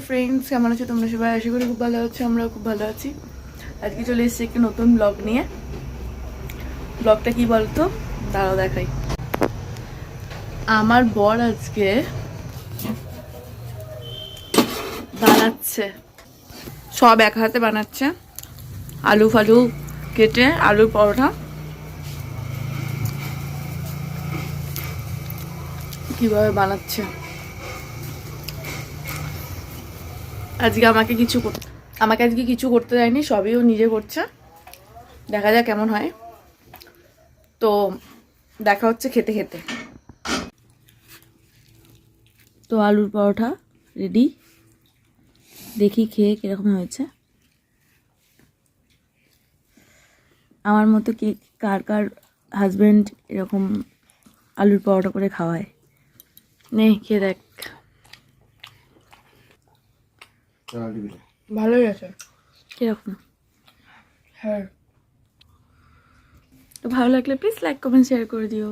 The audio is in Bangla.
ফ্রেন্ডস, কেমন আছো তোমরা সবাই? আশা করি খুব ভালো আছো, আমরাও খুব ভালো আছি। আজকে চলে এসেছি একটি নতুন ব্লগ নিয়ে। ব্লগটা কি বলতো, দাঁড়াও দেখাই। আমার বর আজকে বানাচ্ছে, সব এক হাতে বানাচ্ছে। আলু ফালু কেটে আলুর পরোটা কিভাবে বানাচ্ছে। আজকে আমাকে আজকে কিছু করতে দেয়নি, সবই ও নিজে করছে। দেখা যাক কেমন হয়। তো দেখা হচ্ছে খেতে খেতে। তো আলুর পরোটা রেডি, দেখি খেয়ে কিরকম হয়েছে। আমার মতো কি কার কার হাজব্যান্ড এরকম আলুর পরোটা করে খাওয়ায়? নে খেয়ে দেখ। ভালোই আছে। কিরকম? হ্যাঁ। তো ভালো লাগলে প্লিজ লাইক কমেন্ট শেয়ার করে দিও।